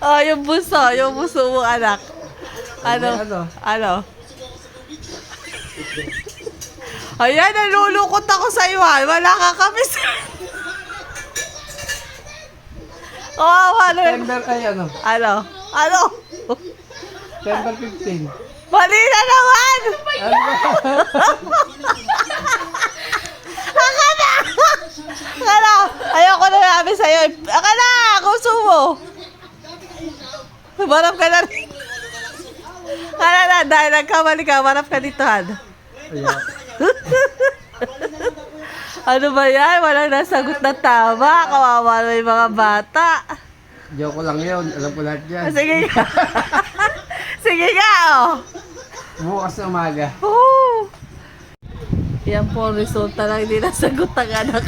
Oh, yung buso mo anak. Ano? Ayan, nalulukot ako sa iyo. Wala ka kami sa... Oh, ano? September ay ano? Ano? September 15. Mali na naman! Ano ba? Akala, ayoko na namin sa'yo. Akala, gusto mo. Marap ka na rin. Akala na, dahil nagkamali ka, marap ka dito, Han. Ayan. Ano ba yan? Walang nasagot na tama. Kawawa na yung mga bata. Joke ko lang yun. Alam ko lahat yan. Sige nga. Sige nga, oh. Bukas na umaga. Oh. Yan po ang resulta lang. Hindi nasagot ang anak.